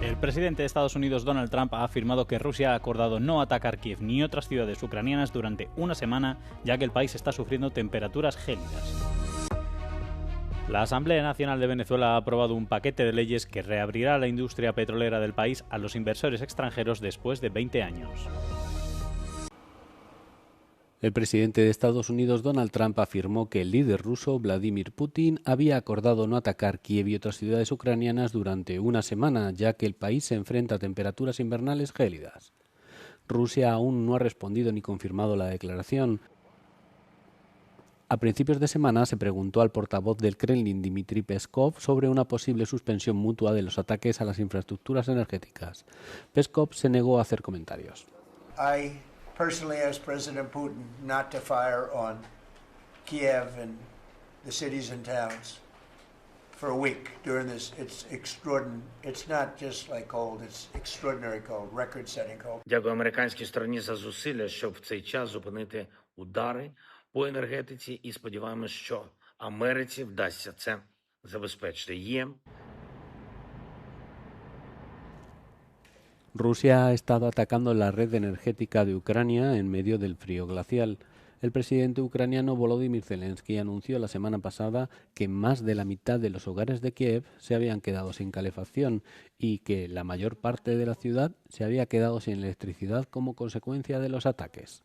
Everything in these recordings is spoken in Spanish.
El presidente de Estados Unidos, Donald Trump, ha afirmado que Rusia ha acordado no atacar Kiev ni otras ciudades ucranianas durante una semana, ya que el país está sufriendo temperaturas gélidas. La Asamblea Nacional de Venezuela ha aprobado un paquete de leyes que reabrirá la industria petrolera del país a los inversores extranjeros después de 20 años. El presidente de Estados Unidos, Donald Trump, afirmó que el líder ruso, Vladimir Putin, había acordado no atacar Kiev y otras ciudades ucranianas durante una semana, ya que el país se enfrenta a temperaturas invernales gélidas. Rusia aún no ha respondido ni confirmado la declaración. A principios de semana se preguntó al portavoz del Kremlin, Dmitry Peskov, sobre una posible suspensión mutua de los ataques a las infraestructuras energéticas. Peskov se negó a hacer comentarios. Personally asked President Putin not to fire on Kiev and the cities and towns for a week during this. It's extraordinary. It's not just like cold, it's extraordinary cold, record-setting cold. Дякую американській стороні за зусилля, щоб в цей час зупинити удари по енергетиці, і сподіваємось, що Америці вдасться це забезпечити. Rusia ha estado atacando la red energética de Ucrania en medio del frío glacial. El presidente ucraniano Volodymyr Zelensky anunció la semana pasada que más de la mitad de los hogares de Kiev se habían quedado sin calefacción y que la mayor parte de la ciudad se había quedado sin electricidad como consecuencia de los ataques.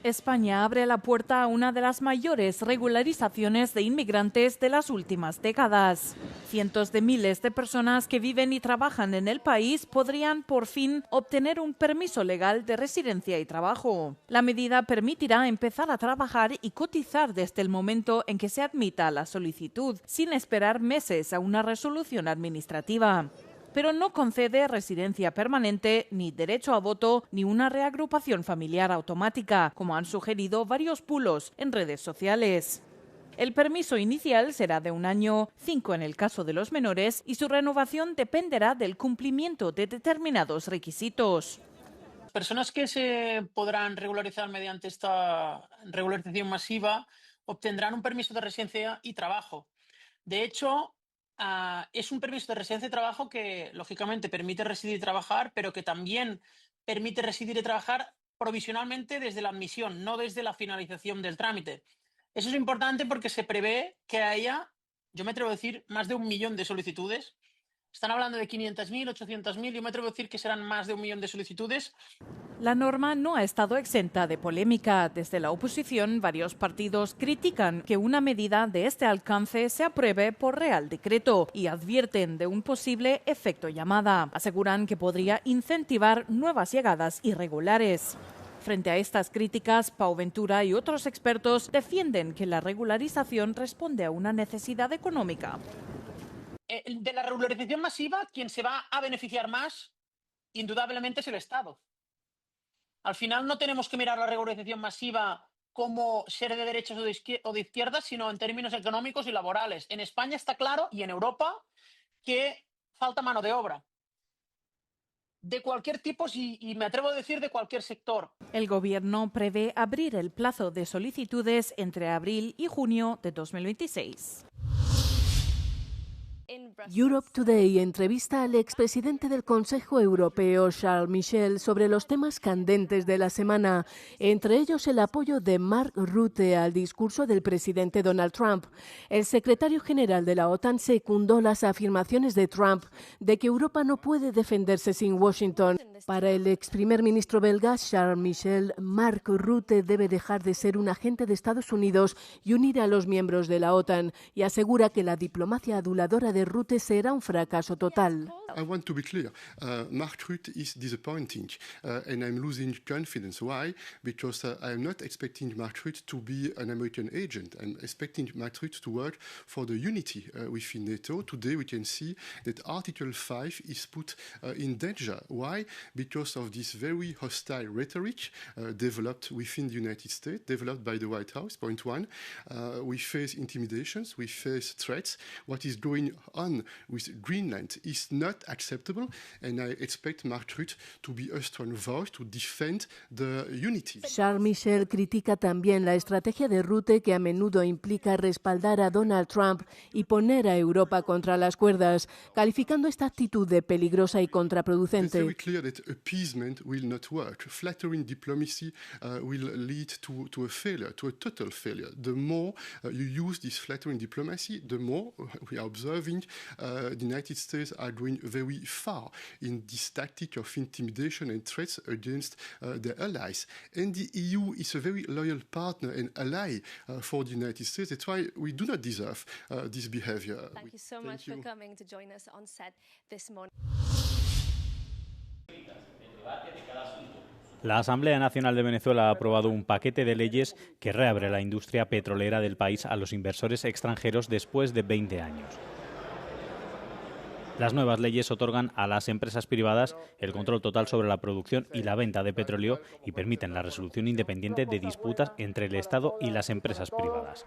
España abre la puerta a una de las mayores regularizaciones de inmigrantes de las últimas décadas. Cientos de miles de personas que viven y trabajan en el país podrían por fin obtener un permiso legal de residencia y trabajo. La medida permitirá empezar a trabajar y cotizar desde el momento en que se admita la solicitud, sin esperar meses a una resolución administrativa. Pero no concede residencia permanente, ni derecho a voto, ni una reagrupación familiar automática, como han sugerido varios bulos en redes sociales. El permiso inicial será de 1 año, 5 en el caso de los menores, y su renovación dependerá del cumplimiento de determinados requisitos. Personas que se podrán regularizar mediante esta regularización masiva obtendrán un permiso de residencia y trabajo. De hecho, es un permiso de residencia y trabajo que, lógicamente, permite residir y trabajar, pero que también permite residir y trabajar provisionalmente desde la admisión, no desde la finalización del trámite. Eso es importante porque se prevé que haya, yo me atrevo a decir, más de 1 millón de solicitudes. Están hablando de 500.000, 800.000, yo me atrevo a decir que serán más de 1 millón de solicitudes. La norma no ha estado exenta de polémica. Desde la oposición, varios partidos critican que una medida de este alcance se apruebe por Real Decreto y advierten de un posible efecto llamada. Aseguran que podría incentivar nuevas llegadas irregulares. Frente a estas críticas, Pau Ventura y otros expertos defienden que la regularización responde a una necesidad económica. De la regularización masiva, quien se va a beneficiar más, indudablemente, es el Estado. Al final no tenemos que mirar la regularización masiva como ser de derechas o de izquierdas, sino en términos económicos y laborales. En España está claro, y en Europa, que falta mano de obra. De cualquier tipo y me atrevo a decir de cualquier sector. El Gobierno prevé abrir el plazo de solicitudes entre abril y junio de 2026. Europe Today entrevista al expresidente del Consejo Europeo, Charles Michel, sobre los temas candentes de la semana, entre ellos el apoyo de Mark Rutte al discurso del presidente Donald Trump. El secretario general de la OTAN secundó las afirmaciones de Trump de que Europa no puede defenderse sin Washington. Para el ex primer ministro belga, Charles Michel, Mark Rutte debe dejar de ser un agente de Estados Unidos y unir a los miembros de la OTAN, y asegura que la diplomacia aduladora de Rutte será un fracaso total. I want to be clear. Mark Rutte is disappointing, and I'm losing confidence. Why? Because I'm not expecting Mark Rutte to be an American agent. I'm expecting Mark Rutte to work for the unity within NATO. Today we can see that Article 5 is put in danger. Why? Because of this very hostile rhetoric developed within the United States, developed by the White House, point one. We face intimidations, we face threats. What is going on with Greenland is not not acceptable, and I expect Mark Rutte to be a strong voice to defend the unity. Charles Michel critica también la estrategia de Rutte, que a menudo implica respaldar a Donald Trump y poner a Europa contra las cuerdas, calificando esta actitud de peligrosa y contraproducente. It's very clear that appeasement will not work. Flattering diplomacy will lead to a failure, to a total failure. The more you use this flattering diplomacy, the more we are observing the United States are going very far in this tactic of intimidation and threats against their allies. And the EU is a very loyal partner and ally for the United States. That's why we do not deserve this behavior. Thank you so much for coming to join us on set this morning. La Asamblea Nacional de Venezuela ha aprobado un paquete de leyes que reabre la industria petrolera del país a los inversores extranjeros después de 20 años. Las nuevas leyes otorgan a las empresas privadas el control total sobre la producción y la venta de petróleo y permiten la resolución independiente de disputas entre el Estado y las empresas privadas.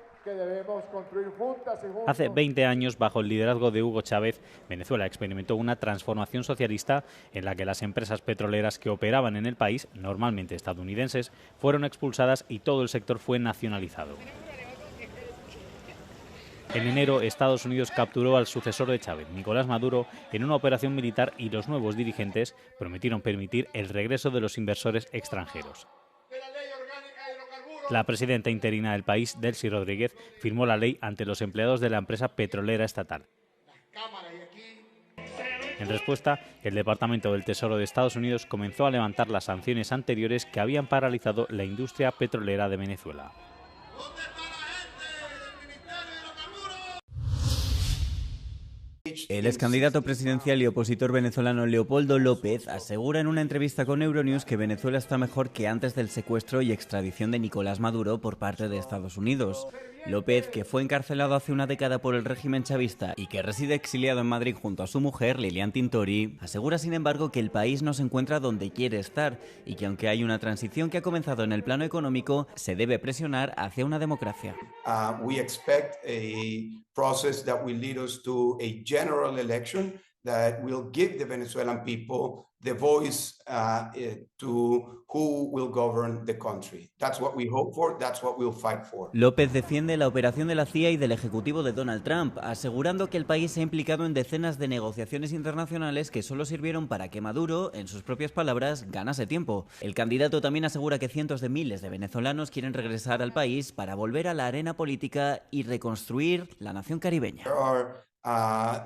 Hace 20 años, bajo el liderazgo de Hugo Chávez, Venezuela experimentó una transformación socialista en la que las empresas petroleras que operaban en el país, normalmente estadounidenses, fueron expulsadas y todo el sector fue nacionalizado. En enero, Estados Unidos capturó al sucesor de Chávez, Nicolás Maduro, en una operación militar y los nuevos dirigentes prometieron permitir el regreso de los inversores extranjeros. La presidenta interina del país, Delcy Rodríguez, firmó la ley ante los empleados de la empresa petrolera estatal. En respuesta, el Departamento del Tesoro de Estados Unidos comenzó a levantar las sanciones anteriores que habían paralizado la industria petrolera de Venezuela. El excandidato presidencial y opositor venezolano Leopoldo López asegura en una entrevista con Euronews que Venezuela está mejor que antes del secuestro y extradición de Nicolás Maduro por parte de Estados Unidos. López, que fue encarcelado hace una década por el régimen chavista y que reside exiliado en Madrid junto a su mujer, Lilian Tintori, asegura sin embargo que el país no se encuentra donde quiere estar y que aunque hay una transición que ha comenzado en el plano económico, se debe presionar hacia una democracia. We expect a process that will lead us to a general election that will give the Venezuelan people the voice to who will govern the country. That's what we hope for, that's what we'll fight for. López defiende la operación de la CIA y del ejecutivo de Donald Trump, asegurando que el país se ha implicado en decenas de negociaciones internacionales que solo sirvieron para que Maduro, en sus propias palabras, ganase tiempo. El candidato también asegura que cientos de miles de venezolanos quieren regresar al país para volver a la arena política y reconstruir la nación caribeña.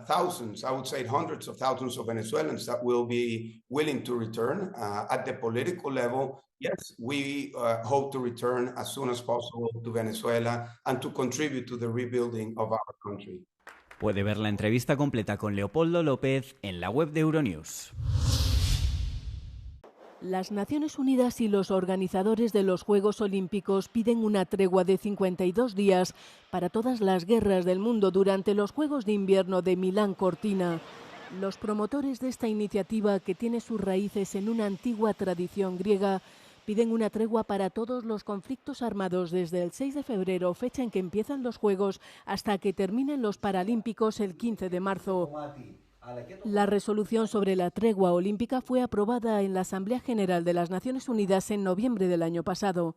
Thousands, I would say hundreds of thousands of Venezuelans that will be willing to return at the political level. Yes, we hope to return as soon as possible to Venezuela and to contribute to the rebuilding of our country. Puede ver la entrevista completa con Leopoldo López en la web de Euronews. Las Naciones Unidas y los organizadores de los Juegos Olímpicos piden una tregua de 52 días para todas las guerras del mundo durante los Juegos de Invierno de Milán-Cortina. Los promotores de esta iniciativa, que tiene sus raíces en una antigua tradición griega, piden una tregua para todos los conflictos armados desde el 6 de febrero, fecha en que empiezan los Juegos, hasta que terminen los Paralímpicos el 15 de marzo. La resolución sobre la tregua olímpica fue aprobada en la Asamblea General de las Naciones Unidas en noviembre del año pasado.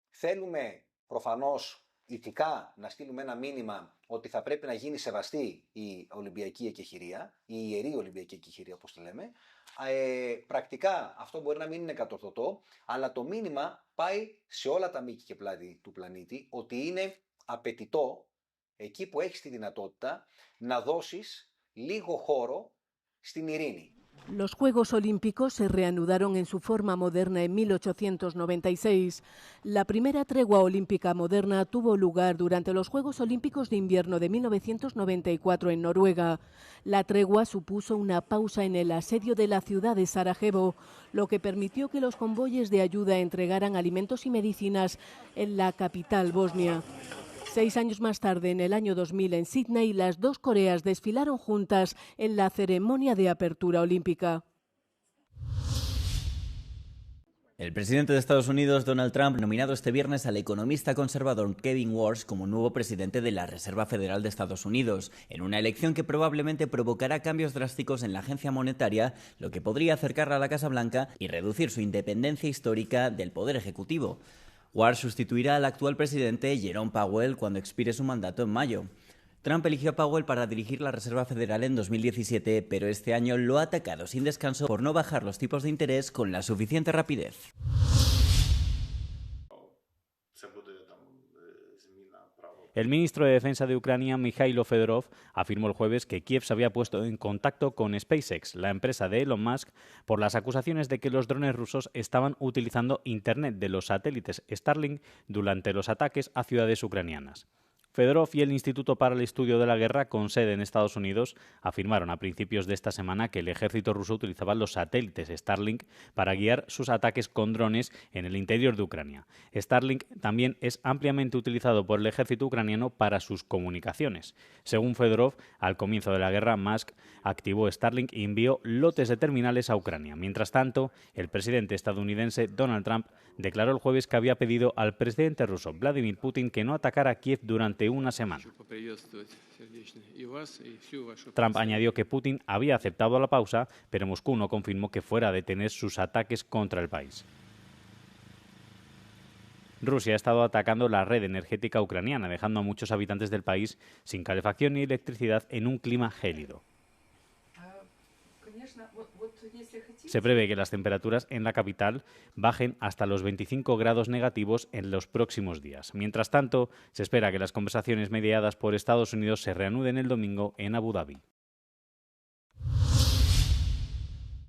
Θέλουμε προφανώς ηθικά να στείλουμε ένα μήνυμα ότι θα πρέπει να γίνει σεβαστή η Ολυμπιακή εκεχηρία, η ιερή Ολυμπιακή εκεχηρία όπως τη λέμε. Πρακτικά αυτό μπορεί να μην είναι κατορθωτό, αλλά το μήνυμα πάει σε όλα τα μήκη και πλάτη του πλανήτη ότι είναι απαιτητό εκεί που έχεις τη δυνατότητα να δώσεις λίγο χώρο στην ειρήνη. Los Juegos Olímpicos se reanudaron en su forma moderna en 1896. La primera tregua olímpica moderna tuvo lugar durante los Juegos Olímpicos de Invierno de 1994 en Noruega. La tregua supuso una pausa en el asedio de la ciudad de Sarajevo, lo que permitió que los convoyes de ayuda entregaran alimentos y medicinas en la capital bosnia. 6 años más tarde, en el año 2000, en Sydney, las dos Coreas desfilaron juntas en la ceremonia de apertura olímpica. El presidente de Estados Unidos, Donald Trump, ha nominado este viernes al economista conservador Kevin Warsh como nuevo presidente de la Reserva Federal de Estados Unidos, en una elección que probablemente provocará cambios drásticos en la agencia monetaria, lo que podría acercarla a la Casa Blanca y reducir su independencia histórica del poder ejecutivo. Warsh sustituirá al actual presidente Jerome Powell cuando expire su mandato en mayo. Trump eligió a Powell para dirigir la Reserva Federal en 2017, pero este año lo ha atacado sin descanso por no bajar los tipos de interés con la suficiente rapidez. El ministro de Defensa de Ucrania, Mikhailo Fedorov, afirmó el jueves que Kiev se había puesto en contacto con SpaceX, la empresa de Elon Musk, por las acusaciones de que los drones rusos estaban utilizando Internet de los satélites Starlink durante los ataques a ciudades ucranianas. Fedorov y el Instituto para el Estudio de la Guerra, con sede en Estados Unidos, afirmaron a principios de esta semana que el ejército ruso utilizaba los satélites Starlink para guiar sus ataques con drones en el interior de Ucrania. Starlink también es ampliamente utilizado por el ejército ucraniano para sus comunicaciones. Según Fedorov, al comienzo de la guerra, Musk activó Starlink y envió lotes de terminales a Ucrania. Mientras tanto, el presidente estadounidense Donald Trump declaró el jueves que había pedido al presidente ruso Vladimir Putin que no atacara Kiev durante una semana. Trump añadió que Putin había aceptado la pausa, pero Moscú no confirmó que fuera a detener sus ataques contra el país. Rusia ha estado atacando la red energética ucraniana, dejando a muchos habitantes del país sin calefacción ni electricidad en un clima gélido. Se prevé que las temperaturas en la capital bajen hasta los 25 grados negativos en los próximos días. Mientras tanto, se espera que las conversaciones mediadas por Estados Unidos se reanuden el domingo en Abu Dhabi.